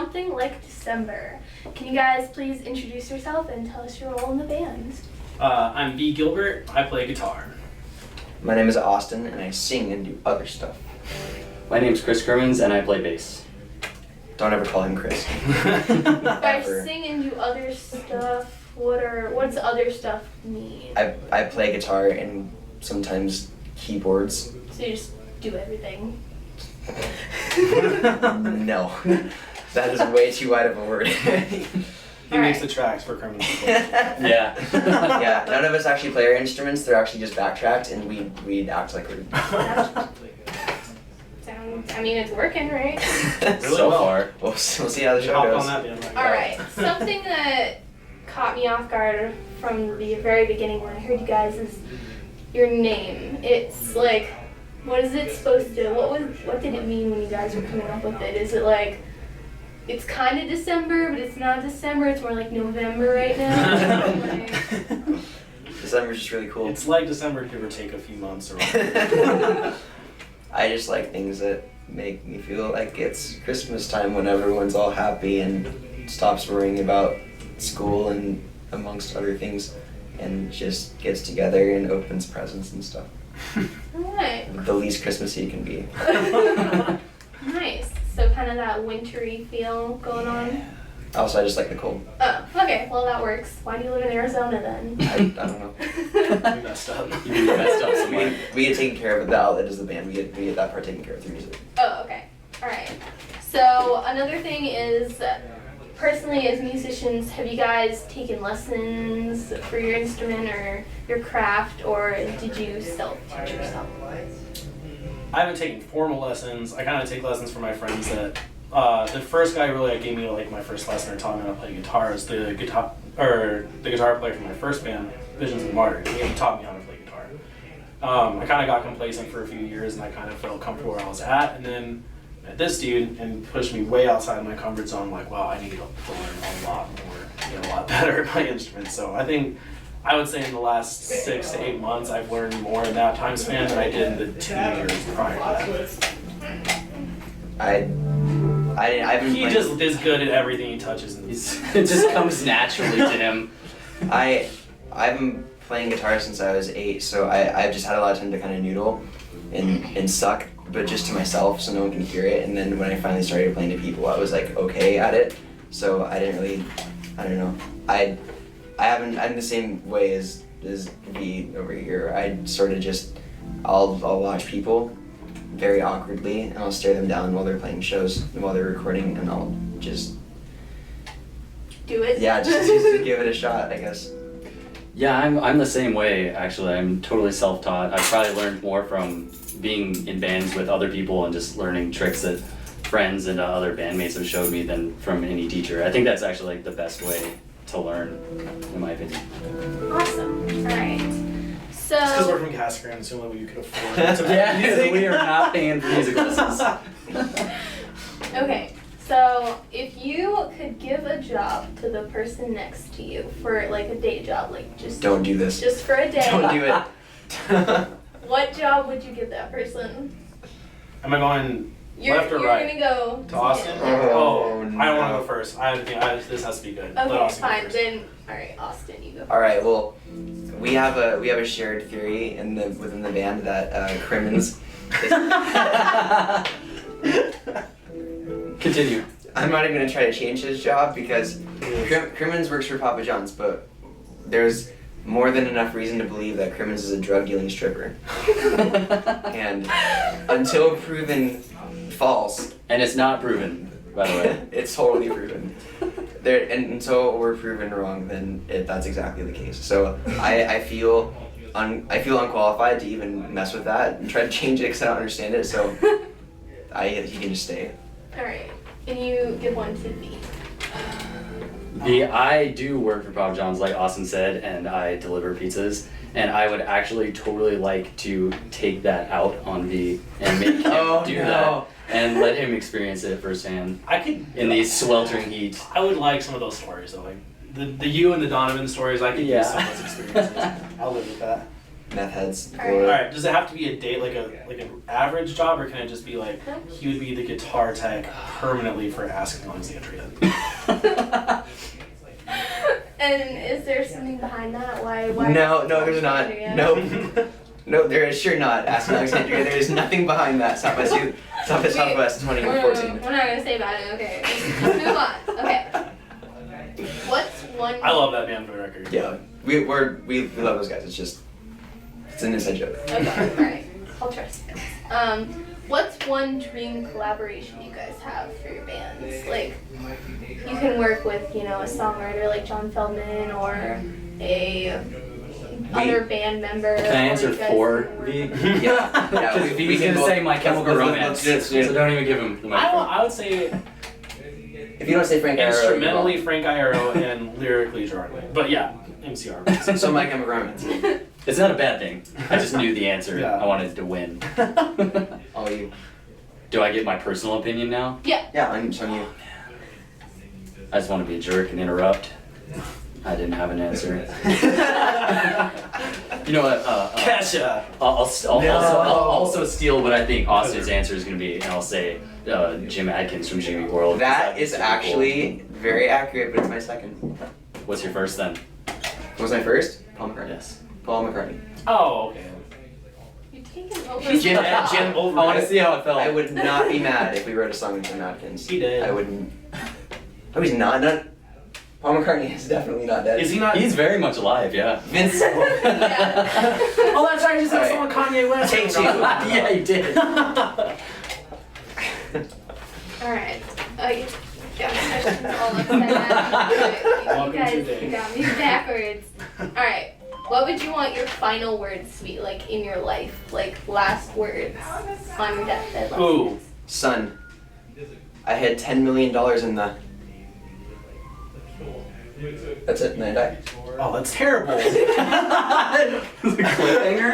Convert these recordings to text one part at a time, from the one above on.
Something Like December. Can you guys please introduce yourself and tell us your role in the band? I'm B. Gilbert. I play guitar. My name is Austin, and I sing and do other stuff. My name's Chris Crimmins, and I play bass. Don't ever call him Chris. By sing and do other stuff, what's other stuff mean? I play guitar and sometimes keyboards. So you just do everything. No, that is way too wide of a word. He makes the tracks for criminal people. Yeah. Yeah, none of us actually play our instruments. They're actually just backtracked, and we act like we're. I mean, it's working, right? So far. We'll see how the show Hop goes. on that bandwagon. Alright, something that caught me off guard from the very beginning when I heard you guys is your name. It's like, what is it supposed to, what did it mean when you guys were coming up with it? Is it like, it's kind of December, but it's not December, it's more like November right now? Like, December's just really cool. It's like December, give or take a few months or whatever. I just like things that make me feel like it's Christmas time when everyone's all happy and stops worrying about school and amongst other things and just gets together and opens presents and stuff. Alright. The least Christmassy it can be. Nice. So kind of that wintry feel going on? Also, I just like the cold. Oh, okay. Well, that works. Why do you live in Arizona then? I don't know. We messed up. You messed up somewhere. We get taken care of, but the outlet is the band. We get that part taken care of through music. Oh, okay. Alright. So another thing is, personally as musicians, have you guys taken lessons for your instrument or your craft, or did you self-teach yourself? I haven't taken formal lessons. I kind of take lessons from my friends that, the first guy really gave me like my first lesson or taught me how to play guitar is the guitar player from my first band, Visions of Martyr. He taught me how to play guitar. I kind of got complacent for a few years and I kind of felt comfortable where I was at, and then met this dude and pushed me way outside my comfort zone. I'm like, wow, I need to learn a lot more, get a lot better at my instrument. So I would say in the last 6 to 8 months, I've learned more in that time span than I did in the 2 years prior to that. I've been He playing, just is good at everything he touches. And It just comes naturally to him. I've been playing guitar since I was 8, so I've just had a lot of time to kind of noodle and suck, but just to myself so no one can hear it. And then when I finally started playing to people, I was like okay at it. So I didn't really, I don't know. I'm the same way as V over here. I sort of just, I'll watch people very awkwardly and I'll stare them down while they're playing shows and while they're recording, and I'll just Do it? just give it a shot, I guess. Yeah, I'm the same way, actually. I'm totally self-taught. I've probably learned more from being in bands with other people and just learning tricks that friends and other bandmates have showed me than from any teacher. I think that's actually like the best way to learn, in my opinion. Awesome. Alright. It's because we're So, from Cascaran, so only we could afford to play Yeah, music. we are not paying for music lessons. okay. So, if you could give a job to the person next to you for like a day job, like Don't do this. just for a day, Don't do it. what job would you give that person? Am I going You're, left or you're right? gonna go To Austin? Oh, I don't no. want to go first. This has to be good. Let Okay, Austin go fine. first. Then, alright, Austin, you go. All right. Well, we have a shared theory within the band that Crimmins. Continue. I'm not even gonna try to change his job because Crimmins works for Papa John's, but there's more than enough reason to believe that Crimmins is a drug dealing stripper. And until proven false, And it's not proven, by the way. it's totally proven. And until we're proven wrong, then that's exactly the case. So I feel unqualified to even mess with that and try to change it because I don't understand it. So he can just stay. Alright. And you give one to V. I do work for Papa John's, like Austin said, and I deliver pizzas. And I would actually totally like to take that out on V and make him do that and let him experience it firsthand I could in the sweltering heat. I would like some of those stories though, like the you and the Donovan stories. I could use some of those experiences. I'll live with that. meth heads. Alright. All right. Does it have to be a day like an average job, or can it just be like he would be the guitar tech permanently for Asking Alexandria? And is there something behind that? Why? No, there's not. Alexandria? No, there is sure not. Asking Alexandria, there is nothing behind that. Southwest Southwest We're 2014. not gonna say about it. Okay, let's move on. Okay. What's one? I love that band for the record. Yeah, we love those guys. It's an inside joke. Okay, alright. I'll trust you. What's one dream collaboration you guys have for your bands? Like, you can work with, a songwriter like John Feldman or a other band member. Can I answer or you guys for can work V? with- Yeah, Because we he's can gonna both- say My Chemical let's- Romance, let's- so don't even give him the microphone. I would say If you don't say Frank Iero, you're instrumentally wrong. Frank Iero and lyrically Gerard Way. But yeah, MCR. So My Chemical Romance. It's not a bad thing. I just knew the answer. Yeah. I wanted to win. All you. Do I get my personal opinion now? Yeah. Yeah, on you. I just want to be a jerk and interrupt. I didn't have an answer. You know what? Kesha. I'll also steal what I think Austin's answer is going to be, and I'll say Jim Adkins from Jimmy World. That is super cool. actually very accurate, but it's my second. What's your first then? What was my first? Paul McCartney. Yes. Paul McCartney. Oh, okay. You're taking over. Jim over. I want to see how it felt. I would not be mad if we wrote a song with Jim Atkins. He did. I wouldn't. No, he's not. Paul McCartney is definitely not dead. Is he not? He's very much alive, yeah. Vince. Yeah. Oh, that's right. I just had a Alright. song with Kanye West. Take two. Yeah, he did. Alright. Got my questions all upside down. Welcome You guys to the- got me backwards. Alright. What would you want your final words to be, like, in your life? Like, last words on your deathbed? last Ooh. words. Son, I had $10 million in the. That's it, and then I die. Oh, that's terrible. Cliffhanger?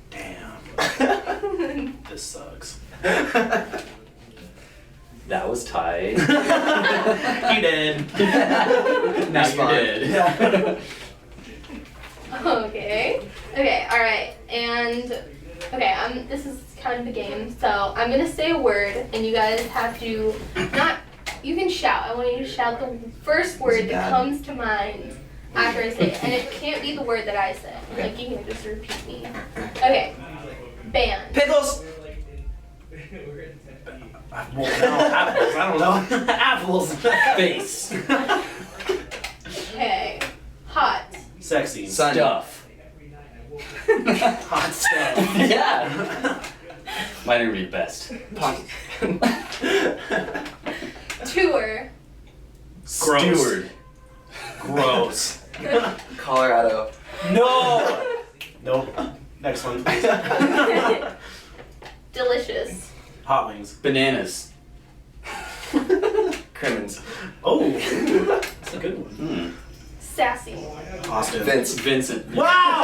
Damn. This sucks. That was tight. He did. Now you Respond. did. Okay. Okay, alright. And, okay, this is kind of a game. So, I'm gonna say a word, and you guys have to you can shout. I want you to shout the first word that comes to mind after I say it. And it can't be the word that I said. Okay. Like, you can just repeat me. Okay. Band. Pickles! Well, no, apples. I don't know. Apples. Face. Okay. Hot. Sexy. Son. Stuff. Hot stuff. Yeah. Mine would be best. Tour. Gross. Steward. Gross. Colorado. No. Nope. Next one, please. Delicious. Hot wings. Bananas. Crimmins. Oh, that's a good one. Hmm. Sassy. Austin. Vince. Vincent. Wow!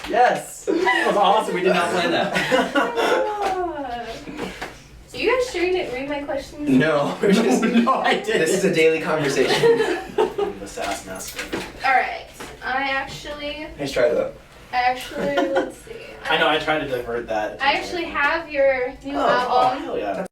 Yes! That was awesome. We did not plan that. Ah. So you guys sure you didn't read my questions? No, we're just. No, I didn't. This is a daily conversation. The Sass Master. Alright. I actually, Nice try though. let's see. I know, I tried to divert that. I actually have your new Oh, album. hell yeah.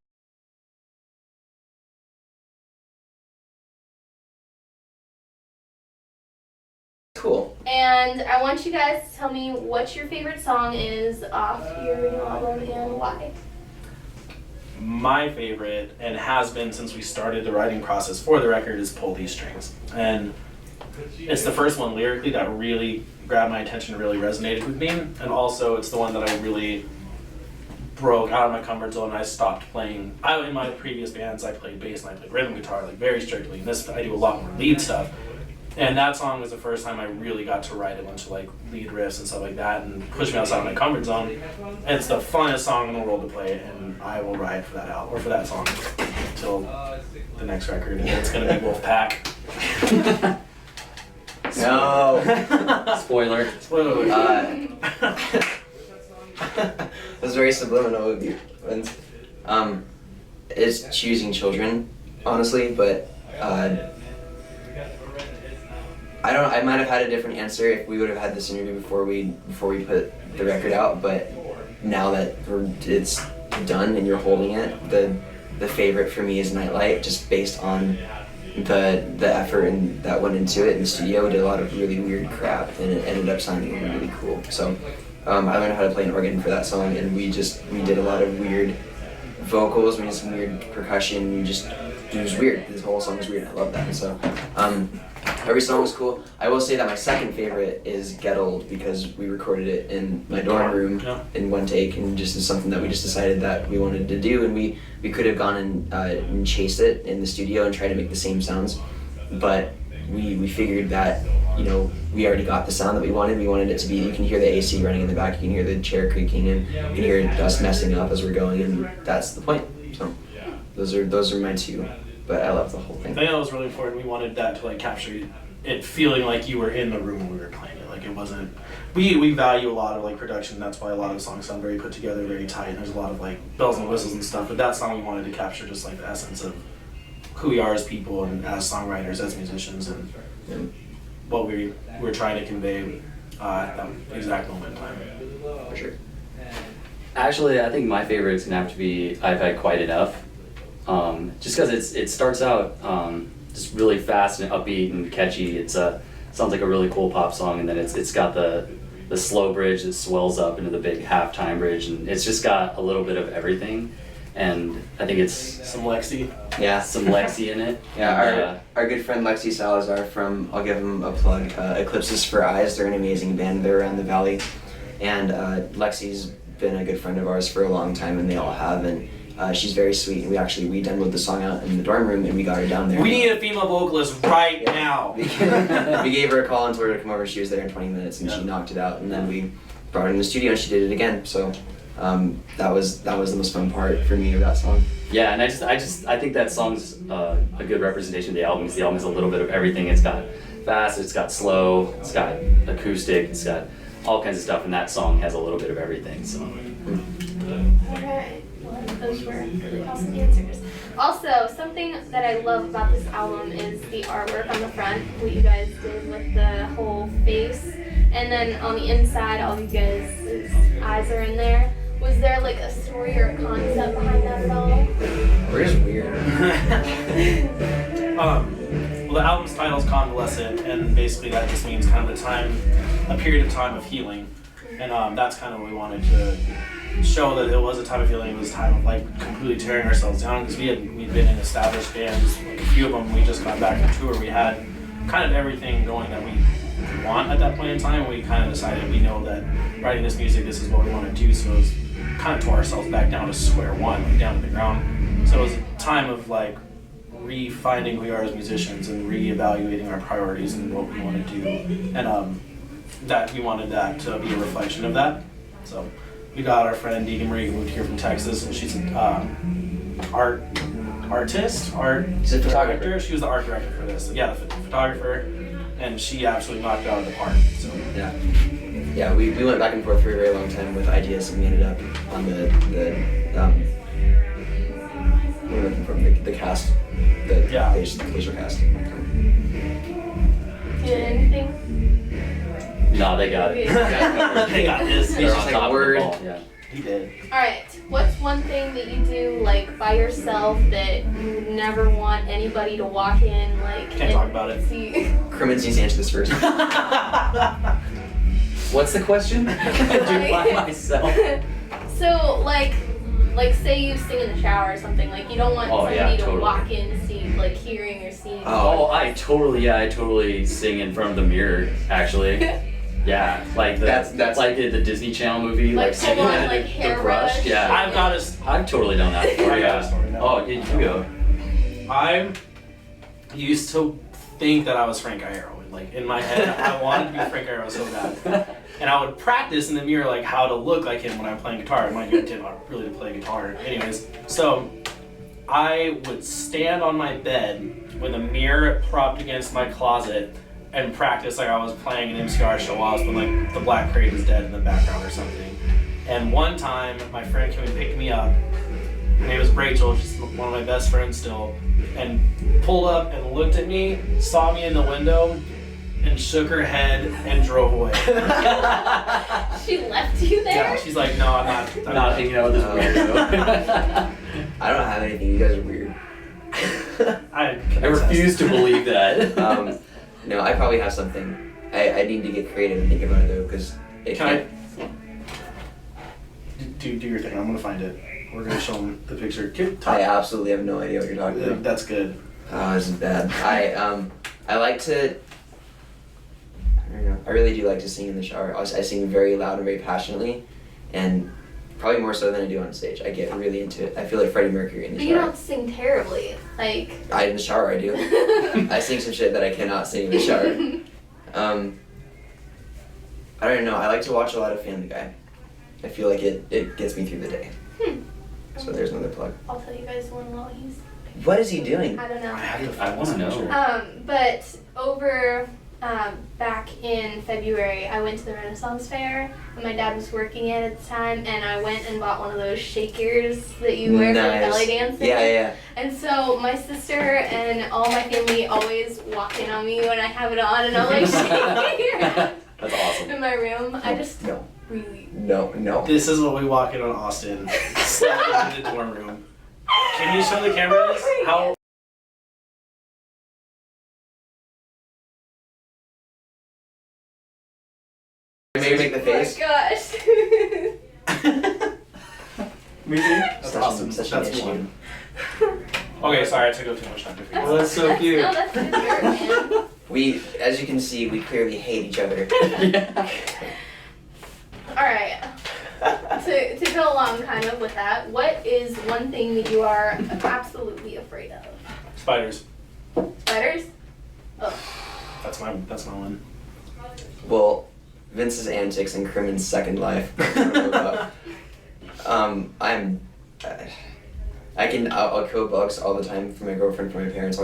Cool. And I want you guys to tell me what your favorite song is off your new album and why. My favorite, and has been since we started the writing process for the record, is Pull These Strings. And it's the first one lyrically that really grabbed my attention, really resonated with me. And also, it's the one that I really broke out of my comfort zone and I stopped playing. In my previous bands, I played bass and I played rhythm guitar, like very strictly. And this, I do a lot more lead stuff. And that song was the first time I really got to write a bunch of like lead riffs and stuff like that and push me outside of my comfort zone. And it's the funnest song in the world to play, and I will ride for that album or for that song until the next record, and it's gonna be Wolfpack. No. Spoiler. Spoiler alert. That was very subliminal of you, Vince. It's choosing children, honestly, but I might have had a different answer if we would have had this interview before we put the record out, but now that it's done and you're holding it, the favorite for me is Nightlight, just based on the effort and that went into it in the studio. We did a lot of really weird crap and it ended up sounding really cool. So I learned how to play an organ for that song, and we did a lot of weird vocals, we did some weird percussion, it was weird. This whole song was weird. I love that. So every song was cool. I will say that my second favorite is Get Old, because we recorded it in my dorm room in one take, and just is something that we just decided that we wanted to do, and we could have gone and chased it in the studio and tried to make the same sounds, but we figured that, you know, we already got the sound that we wanted. We wanted it to be, you can hear the AC running in the back, you can hear the chair creaking, and you can hear us messing up as we're going, and that's the point. So those are my two, but I love the whole thing. I think that was really important. We wanted that to like capture it feeling like you were in the room when we were playing it. Like it wasn't. We value a lot of like production. That's why a lot of the songs sound very put together, very tight. There's a lot of like bells and whistles and stuff. But that song we wanted to capture just like the essence of who we are as people and as songwriters, as musicians, and what we were trying to convey at that exact moment in time. For sure. Actually, I think my favorite is gonna have to be "I've Had Quite Enough," just because it starts out just really fast and upbeat and catchy. It's sounds like a really cool pop song, and then it's got the slow bridge that swells up into the big halftime bridge, and it's just got a little bit of everything. And I think it's Some Lexi. Yeah. some Lexi in it. Yeah, And, our good friend Lexi Salazar I'll give him a plug, Eclipses for Eyes. They're an amazing band. They're around the valley, and Lexi's been a good friend of ours for a long time, and they all have, and she's very sweet. And we demoed the song out in the dorm room, and we got her down there. We need a female vocalist right now. We gave her a call and told her to come over. She was there in 20 minutes, and she knocked it out. And then we brought her in the studio, and she did it again. So that was the most fun part for me of that song. Yeah, and I think that song's a good representation of the album, because the album is a little bit of everything. It's got fast, it's got slow, it's got acoustic, it's got all kinds of stuff, and that song has a little bit of everything. So. Alright, well, those were really awesome answers. Also, something that I love about this album is the artwork on the front, what you guys did with the whole face, and then on the inside, all of you guys' eyes are in there. Was there like a story or a concept behind that at all? We're just weird. Well, the album's title is Convalescent, and basically that just means kind of a period of time of healing, and that's kind of what we wanted to show, that it was a time of healing. It was a time of like completely tearing ourselves down, because we'd been in established bands, like a few of them. We just got back from tour. We had kind of everything going that we want at that point in time. We kind of decided, we know that writing this music, this is what we want to do. So it was kind of tore ourselves back down to square one, like down to the ground. So it was a time of like re-finding who we are as musicians and re-evaluating our priorities and what we want to do, and that we wanted that to be a reflection of that. So we got our friend Deegan Marie, who moved here from Texas, and she's an art She's a photographer. director. She was the art director for this. Yeah, the photographer, and she absolutely knocked it out of the park. So Yeah, we went back and forth for a very long time with ideas, and we ended up on we're looking for the cast, the facial cast. Anything? No, they got it. they got this. It's They're just on like top a of the word. ball, yeah. He did. Alright, what's one thing that you do like by yourself that you would never want anybody to walk in like Can't talk about it. see? Crimmins needs to answer this first. What's the question? Do by myself. So like say you sing in the shower or something, like you don't want somebody to totally. walk in to see like hearing or seeing. Oh, I totally sing in front of the mirror, actually. Yeah, like That's like the Disney Channel movie, Like like singing full on, at like, the hair brush. rush. Yeah, I've got a. I've totally done that before. I got a Yeah. story now. Oh, you go. I used to think that I was Frank Iero. Like in my head, I wanted to be Frank Iero so bad. And I would practice in the mirror like how to look like him when I'm playing guitar. Mind you, I did not really play guitar. Anyways, so I would stand on my bed with a mirror propped against my closet and practice like I was playing an MCR show while I was playing like The Black Parade is Dead in the background or something. And one time, my friend came and picked me up. Her name was Rachel, she's one of my best friends still, and pulled up and looked at me, saw me in the window, and shook her head and drove away. She left you there? Yeah, she's like, no, I'm not. I'm not hanging out with this weirdo. I don't have anything. You guys are weird. I I refuse to believe that. No, I probably have something. I need to get creative and think about it though, because it Can can't. do your thing. I'm gonna find it. We're gonna show them the picture. I absolutely have no idea what you're talking about. That's good. Oh, this is bad. I like to. I don't know. I really do like to sing in the shower. I sing very loud and very passionately, and probably more so than I do on stage. I get really into it. I feel like Freddie Mercury in the But you shower. don't sing terribly. Like. In the shower I do. I sing some shit that I cannot sing in the shower. I don't know. I like to watch a lot of Family Guy. I feel like it gets me through the day. So there's another plug. I'll tell you guys one while he's. What is he doing? I don't know. I want to know. But over back in February, I went to the Renaissance Fair, and my dad was working it at the time, and I went and bought one of those shakers that you wear for belly dancing. Yeah. And so my sister and all my family always walk in on me when I have it on, and I'm like shaking That's awesome. in my room. I just No. really. No. This is what we walk in on Austin. Slept in the dorm room. Can you show the cameras how? Maybe make the face. Oh my gosh. Me too. That's awesome. Such That's an issue. one. Okay, sorry, I took up too much time to figure Well, it out. that's so cute. No, that's good work, man. We, as you can see, we clearly hate each other. Alright. To go along kind of with that, what is one thing that you are absolutely afraid of? Spiders. Spiders? Oh. That's my one. Well, Vince's antics and Crimin's second life. I'll kill bugs all the time for my girlfriend, for my parents.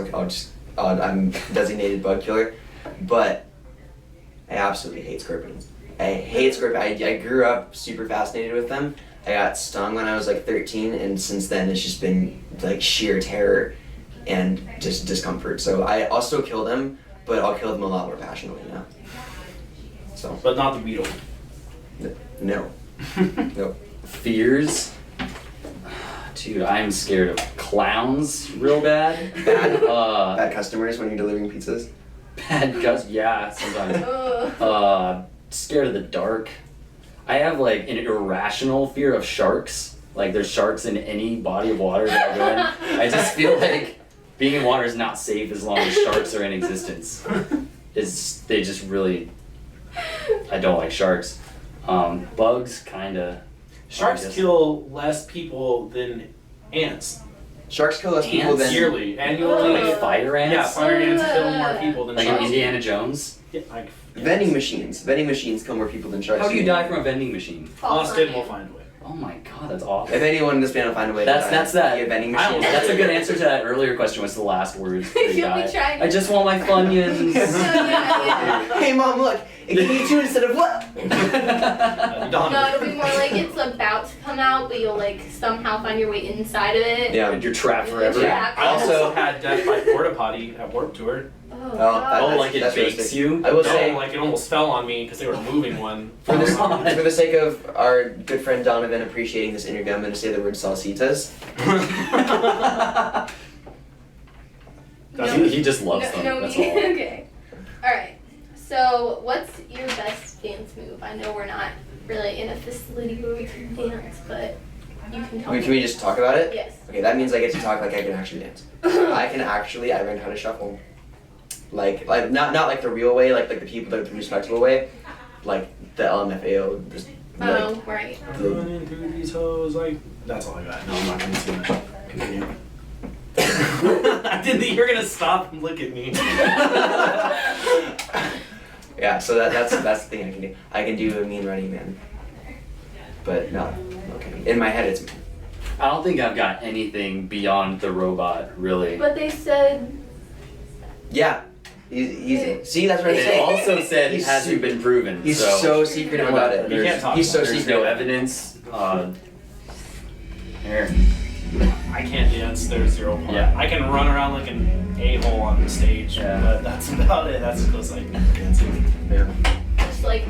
I'm designated bug killer, but I absolutely hate scorpions. I hate scorpions. I grew up super fascinated with them. I got stung when I was like 13, and since then it's just been like sheer terror and just discomfort. So I'll still kill them, but I'll kill them a lot more passionately now. So But not the beetle. no. Nope. Fears? Dude, I'm scared of clowns real bad. Bad customers when you're delivering pizzas. Bad guys, yeah, sometimes. Ugh. Scared of the dark. I have like an irrational fear of sharks. Like there's sharks in any body of water that I go in. I just feel like being in water is not safe as long as sharks are in existence. They just really, I don't like sharks. Bugs, kinda. Sharks kill less people than ants. Sharks kill less people Ants? than Yearly, annually. Like fire ants? Yeah, fire ants kill more people than Like in sharks. Indiana Jones? Yeah, like, vending machines. Vending machines kill more people than sharks. How do you die from a vending machine? Austin will find a way. Oh my god, that's awful. If anyone in this band will find a way That's to die that. via vending I machine. don't- That's a good answer to that earlier question. What's the last words for You'll you be guy? trying- I just want my Funyuns. Yeah. Hey mom, look! It can eat you instead of what? Done. No, it'll be more like it's about to come out, but you'll like somehow find your way inside of it. Yeah. You're trapped forever. Yeah. I also had death by porta potty at Warped Tour. Oh, Oh, God. Oh, like it That's bakes realistic. you? I will No, say, like it almost fell on me because they were moving one. for the, God. for the sake of our good friend Donovan appreciating this interview, I'm going to say the word salsitas. No. He just loves them. No, That's me. all. Okay. Alright. So, what's your best dance move? I know we're not really in a facility where we can dance, but you can tell me. Can we just talk about it? Yes. Okay, that means I get to talk like I can actually dance. I learned how to shuffle. Like not like the real way, like the people, like the respectable way. Like the LMFAO, just like Oh, right. Running through these hoes, like that's all I got. No, I'm not gonna see much. Continue. I didn't think you were gonna stop and look at me. Yeah, so that's the thing I can do. I can do a mean running man. But no, okay. In my head it's me. I don't think I've got anything beyond the robot, really. But they said. Yeah. He's see, that's what I'm It saying. also said it He's hasn't been proven. He's so secretive about it. You can't talk He's so about it. There's secretive. no evidence. Here. I can't dance. There's 0 point. Yeah. I can run around like an a-hole on the stage, Yeah. but that's about it. That's as close as I can dance. Yeah. Just like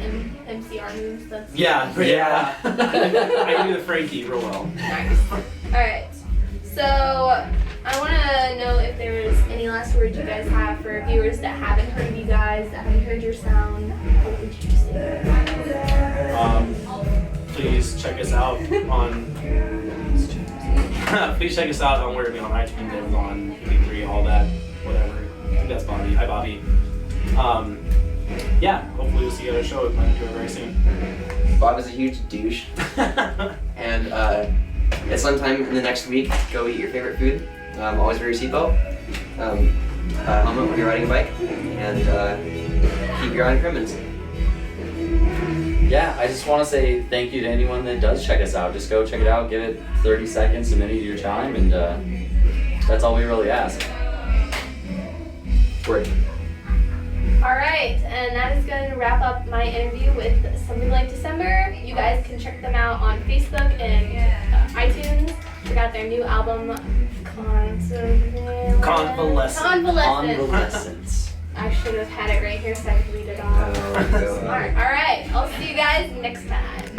MCR moves. That's Yeah, Yeah. I do the Frankie real well. nice. All right. So I want to know if there's any last words you guys have for viewers that haven't heard of you guys, that haven't heard your sound. What would you say? Please check us out on. Please check us out on where we on iTunes, Amazon, MP3, all that, whatever. I think that's Bobby. Hi, Bobby. Yeah, hopefully we'll see you at a show. We plan to do it very soon. Bob is a huge douche, and at some time in the next week, go eat your favorite food. Always wear your seatbelt, helmet when you're riding a bike, and keep your eye on criminals. Yeah, I just want to say thank you to anyone that does check us out. Just go check it out, give it 30 seconds, a minute of your time, and that's all we really ask. Word. All right, and that is going to wrap up my interview with Something Like December. You guys can check them out on Facebook and iTunes. Check out their new album, Convalescent. Convalescence. I should have had it right here so I could read it off. Oh, God. All right, I'll see you guys next time.